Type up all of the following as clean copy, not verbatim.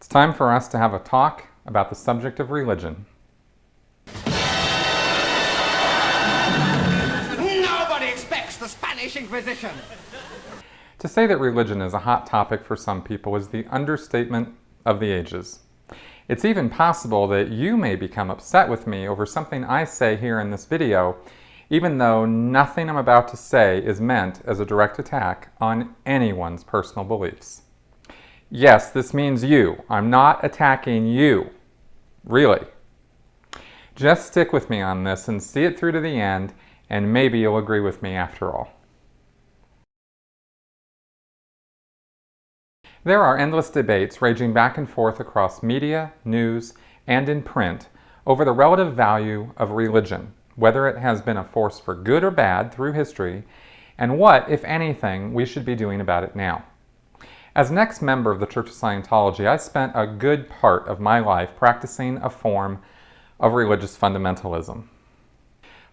It's time for us to have a talk about the subject of religion. Nobody expects the Spanish Inquisition! To say that religion is a hot topic for some people is the understatement of the ages. It's even possible that you may become upset with me over something I say here in this video, even though nothing I'm about to say is meant as a direct attack on anyone's personal beliefs. Yes, this means you. I'm not attacking you. Really. Just stick with me on this and see it through to the end, and maybe you'll agree with me after all. There are endless debates raging back and forth across media, news, and in print over the relative value of religion, whether it has been a force for good or bad through history, and what, if anything, we should be doing about it now. As an ex-member of the Church of Scientology, I spent a good part of my life practicing a form of religious fundamentalism.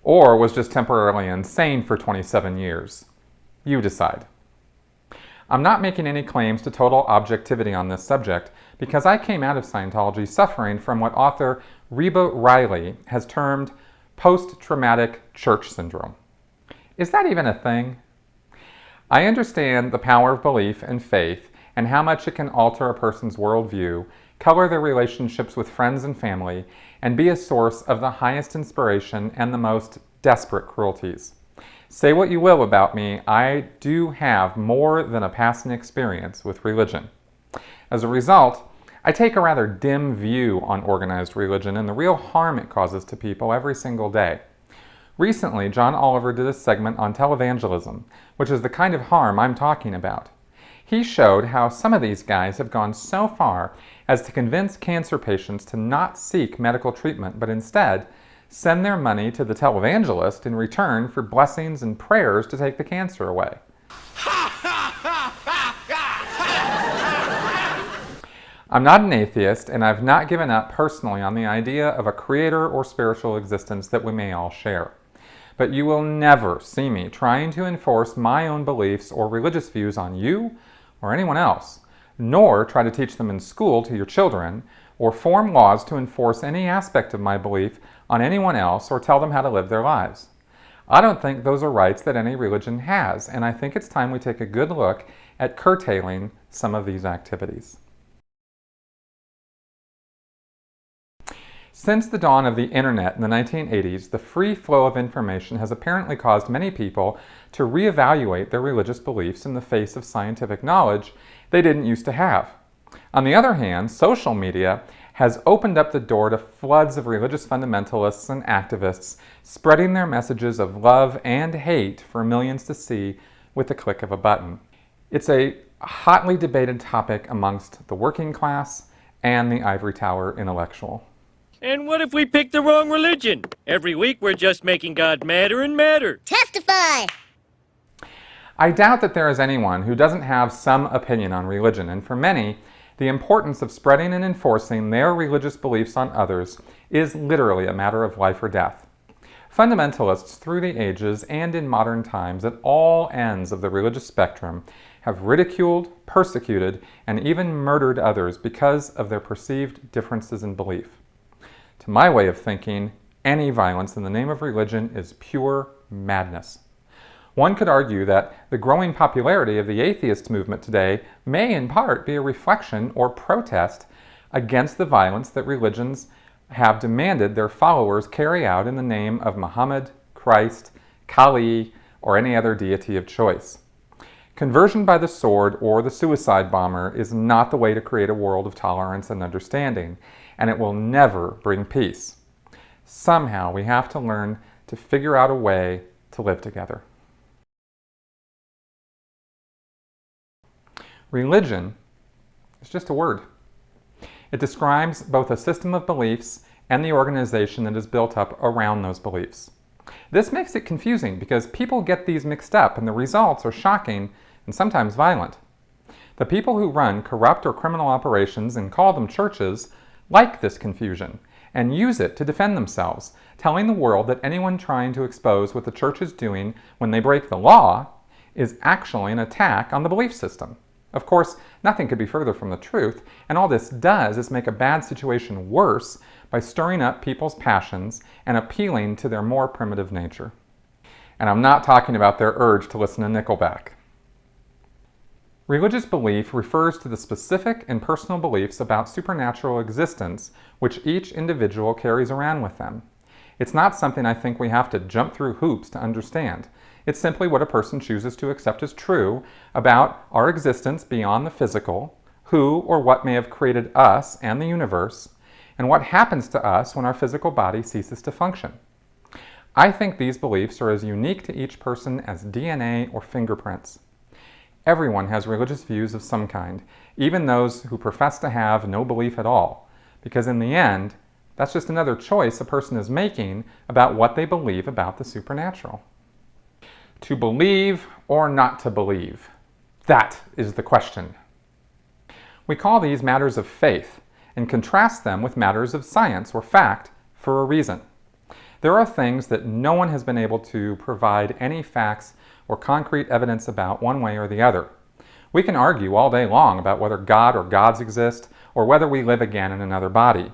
Or was just temporarily insane for 27 years. You decide. I'm not making any claims to total objectivity on this subject because I came out of Scientology suffering from what author Reba Riley has termed post-traumatic church syndrome. Is that even a thing? I understand the power of belief and faith and how much it can alter a person's worldview, color their relationships with friends and family, and be a source of the highest inspiration and the most desperate cruelties. Say what you will about me, I do have more than a passing experience with religion. As a result, I take a rather dim view on organized religion and the real harm it causes to people every single day. Recently, John Oliver did a segment on televangelism, which is the kind of harm I'm talking about. He showed how some of these guys have gone so far as to convince cancer patients to not seek medical treatment, but instead send their money to the televangelist in return for blessings and prayers to take the cancer away. I'm not an atheist, and I've not given up personally on the idea of a creator or spiritual existence that we may all share. But you will never see me trying to enforce my own beliefs or religious views on you or anyone else, nor try to teach them in school to your children, or form laws to enforce any aspect of my belief on anyone else or tell them how to live their lives. I don't think those are rights that any religion has, and I think it's time we take a good look at curtailing some of these activities. Since the dawn of the internet in the 1980s, the free flow of information has apparently caused many people to reevaluate their religious beliefs in the face of scientific knowledge they didn't used to have. On the other hand, social media has opened up the door to floods of religious fundamentalists and activists spreading their messages of love and hate for millions to see with the click of a button. It's a hotly debated topic amongst the working class and the ivory tower intellectual. And what if we pick the wrong religion? Every week we're just making God madder and madder. Testify! I doubt that there is anyone who doesn't have some opinion on religion, and for many, the importance of spreading and enforcing their religious beliefs on others is literally a matter of life or death. Fundamentalists through the ages and in modern times at all ends of the religious spectrum have ridiculed, persecuted, and even murdered others because of their perceived differences in belief. To my way of thinking, any violence in the name of religion is pure madness. One could argue that the growing popularity of the atheist movement today may in part be a reflection or protest against the violence that religions have demanded their followers carry out in the name of Muhammad, Christ, Kali, or any other deity of choice. Conversion by the sword or the suicide bomber is not the way to create a world of tolerance and understanding, and it will never bring peace. Somehow we have to learn to figure out a way to live together. Religion is just a word. It describes both a system of beliefs and the organization that is built up around those beliefs. This makes it confusing because people get these mixed up and the results are shocking and sometimes violent. The people who run corrupt or criminal operations and call them churches like this confusion and use it to defend themselves, telling the world that anyone trying to expose what the church is doing when they break the law is actually an attack on the belief system. Of course, nothing could be further from the truth, and all this does is make a bad situation worse by stirring up people's passions and appealing to their more primitive nature. And I'm not talking about their urge to listen to Nickelback. Religious belief refers to the specific and personal beliefs about supernatural existence which each individual carries around with them. It's not something I think we have to jump through hoops to understand. It's simply what a person chooses to accept as true about our existence beyond the physical, who or what may have created us and the universe, and what happens to us when our physical body ceases to function. I think these beliefs are as unique to each person as DNA or fingerprints. Everyone has religious views of some kind, even those who profess to have no belief at all, because in the end, that's just another choice a person is making about what they believe about the supernatural. To believe or not to believe? That is the question. We call these matters of faith and contrast them with matters of science or fact for a reason. There are things that no one has been able to provide any facts or concrete evidence about one way or the other. We can argue all day long about whether God or gods exist or whether we live again in another body.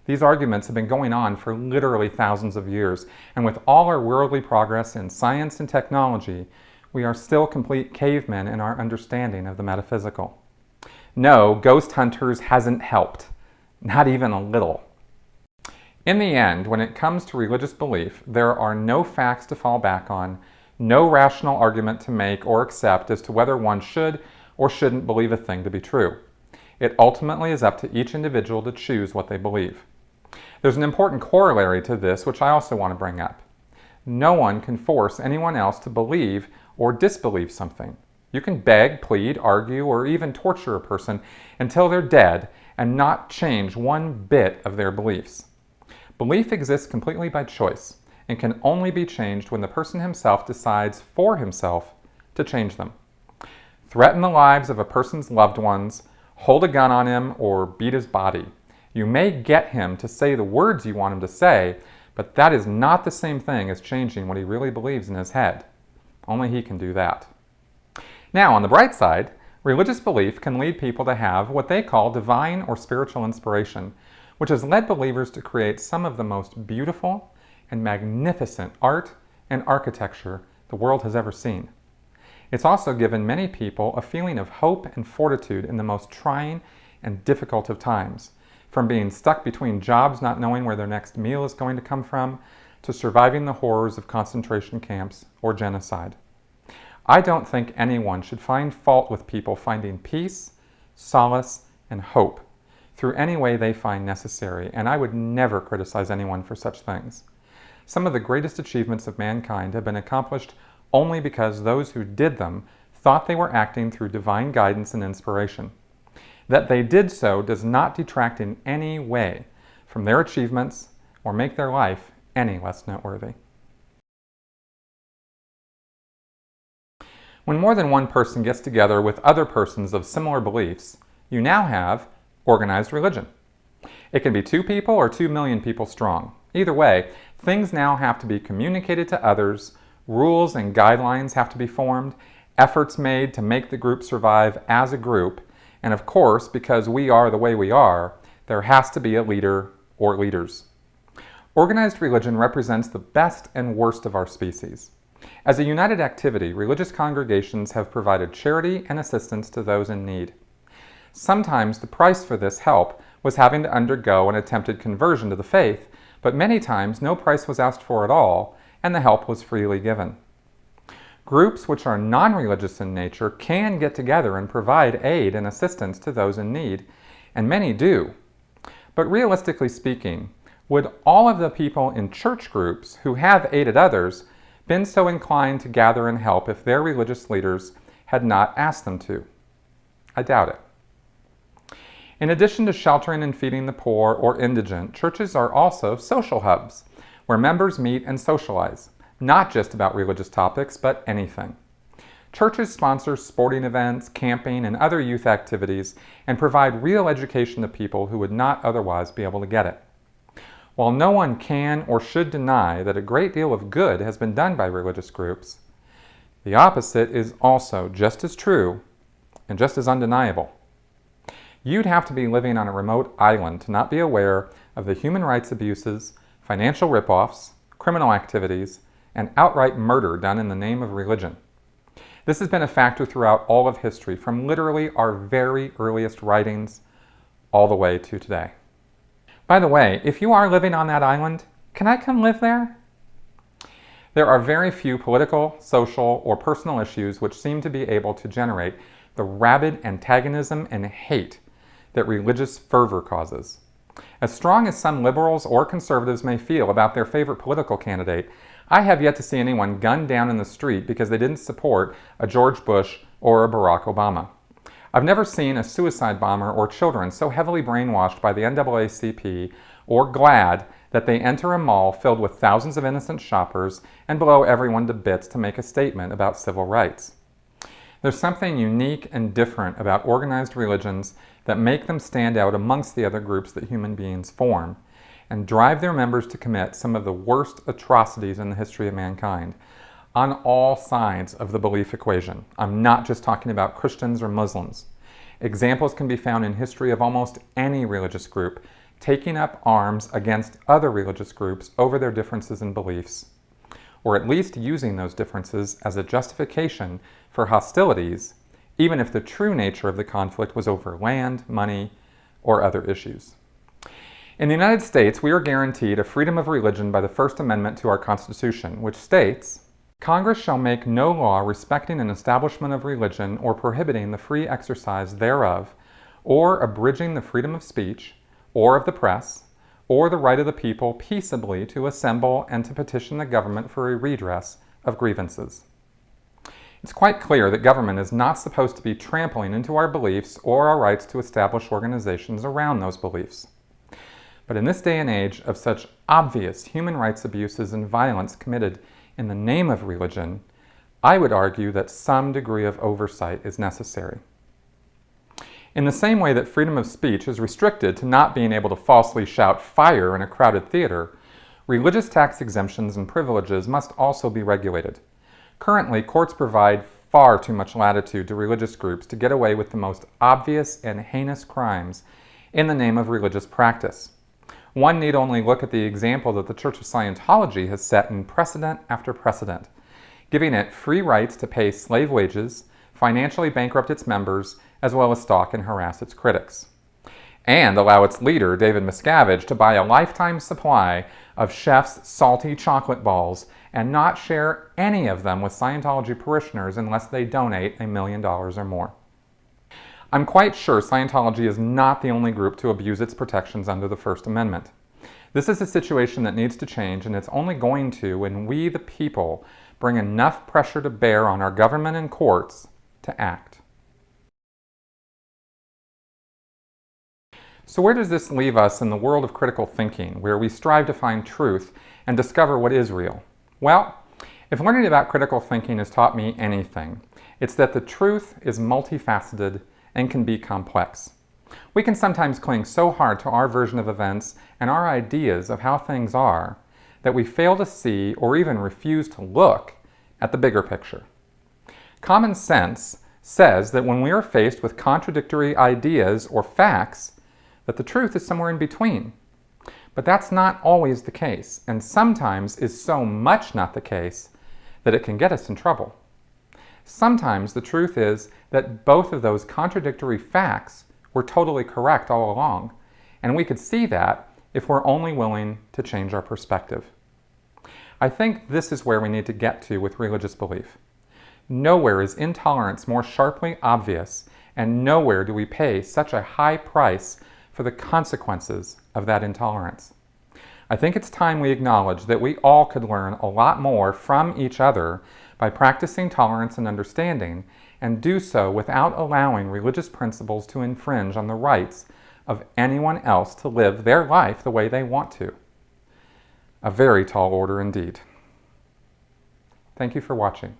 These arguments have been going on for literally thousands of years, and with all our worldly progress in science and technology, we are still complete cavemen in our understanding of the metaphysical. No, ghost hunters hasn't helped, not even a little. In the end, when it comes to religious belief, there are no facts to fall back on, no rational argument to make or accept as to whether one should or shouldn't believe a thing to be true. It ultimately is up to each individual to choose what they believe. There's an important corollary to this which I also want to bring up. No one can force anyone else to believe or disbelieve something. You can beg, plead, argue, or even torture a person until they're dead and not change one bit of their beliefs. Belief exists completely by choice and can only be changed when the person himself decides for himself to change them. Threaten the lives of a person's loved ones, hold a gun on him, or beat his body. You may get him to say the words you want him to say, but that is not the same thing as changing what he really believes in his head. Only he can do that. Now, on the bright side, religious belief can lead people to have what they call divine or spiritual inspiration, which has led believers to create some of the most beautiful and magnificent art and architecture the world has ever seen. It's also given many people a feeling of hope and fortitude in the most trying and difficult of times, from being stuck between jobs not knowing where their next meal is going to come from, to surviving the horrors of concentration camps or genocide. I don't think anyone should find fault with people finding peace, solace, and hope through any way they find necessary, and I would never criticize anyone for such things. Some of the greatest achievements of mankind have been accomplished only because those who did them thought they were acting through divine guidance and inspiration. That they did so does not detract in any way from their achievements or make their life any less noteworthy. When more than one person gets together with other persons of similar beliefs, you now have organized religion. It can be 2 people or 2 million people strong. Either way, things now have to be communicated to others, rules and guidelines have to be formed, efforts made to make the group survive as a group, and of course, because we are the way we are, there has to be a leader or leaders. Organized religion represents the best and worst of our species. As a united activity, religious congregations have provided charity and assistance to those in need. Sometimes the price for this help was having to undergo an attempted conversion to the faith, but many times no price was asked for at all, and the help was freely given. Groups which are non-religious in nature can get together and provide aid and assistance to those in need, and many do. But realistically speaking, would all of the people in church groups who have aided others been so inclined to gather and help if their religious leaders had not asked them to? I doubt it. In addition to sheltering and feeding the poor or indigent, churches are also social hubs where members meet and socialize, not just about religious topics, but anything. Churches sponsor sporting events, camping, and other youth activities, and provide real education to people who would not otherwise be able to get it. While no one can or should deny that a great deal of good has been done by religious groups, the opposite is also just as true and just as undeniable. You'd have to be living on a remote island to not be aware of the human rights abuses, financial ripoffs, criminal activities, and outright murder done in the name of religion. This has been a factor throughout all of history, from literally our very earliest writings all the way to today. By the way, if you are living on that island, can I come live there? There are very few political, social, or personal issues which seem to be able to generate the rabid antagonism and hate that religious fervor causes. As strong as some liberals or conservatives may feel about their favorite political candidate, I have yet to see anyone gunned down in the street because they didn't support a George Bush or a Barack Obama. I've never seen a suicide bomber or children so heavily brainwashed by the NAACP or GLAAD that they enter a mall filled with thousands of innocent shoppers and blow everyone to bits to make a statement about civil rights. There's something unique and different about organized religions that make them stand out amongst the other groups that human beings form and drive their members to commit some of the worst atrocities in the history of mankind on all sides of the belief equation. I'm not just talking about Christians or Muslims. Examples can be found in history of almost any religious group taking up arms against other religious groups over their differences in beliefs, or at least using those differences as a justification for hostilities, even if the true nature of the conflict was over land, money, or other issues. In the United States, we are guaranteed a freedom of religion by the First Amendment to our Constitution, which states, "Congress shall make no law respecting an establishment of religion or prohibiting the free exercise thereof, or abridging the freedom of speech, or of the press, or the right of the people peaceably to assemble and to petition the government for a redress of grievances." It's quite clear that government is not supposed to be trampling into our beliefs or our rights to establish organizations around those beliefs. But in this day and age of such obvious human rights abuses and violence committed in the name of religion, I would argue that some degree of oversight is necessary. In the same way that freedom of speech is restricted to not being able to falsely shout fire in a crowded theater, religious tax exemptions and privileges must also be regulated. Currently, courts provide far too much latitude to religious groups to get away with the most obvious and heinous crimes in the name of religious practice. One need only look at the example that the Church of Scientology has set in precedent after precedent, giving it free rights to pay slave wages, financially bankrupt its members, as well as stalk and harass its critics, and allow its leader, David Miscavige, to buy a lifetime supply of Chef's salty chocolate balls and not share any of them with Scientology parishioners unless they donate $1 million or more. I'm quite sure Scientology is not the only group to abuse its protections under the First Amendment. This is a situation that needs to change, and it's only going to when we, the people, bring enough pressure to bear on our government and courts to act. So where does this leave us in the world of critical thinking, where we strive to find truth and discover what is real? Well, if learning about critical thinking has taught me anything, it's that the truth is multifaceted and can be complex. We can sometimes cling so hard to our version of events and our ideas of how things are that we fail to see or even refuse to look at the bigger picture. Common sense says that when we are faced with contradictory ideas or facts, that the truth is somewhere in between. But that's not always the case, and sometimes is so much not the case that it can get us in trouble. Sometimes the truth is that both of those contradictory facts were totally correct all along, and we could see that if we're only willing to change our perspective. I think this is where we need to get to with religious belief. Nowhere is intolerance more sharply obvious, and nowhere do we pay such a high price for the consequences of that intolerance. I think it's time we acknowledge that we all could learn a lot more from each other by practicing tolerance and understanding, and do so without allowing religious principles to infringe on the rights of anyone else to live their life the way they want to. A very tall order indeed. Thank you for watching.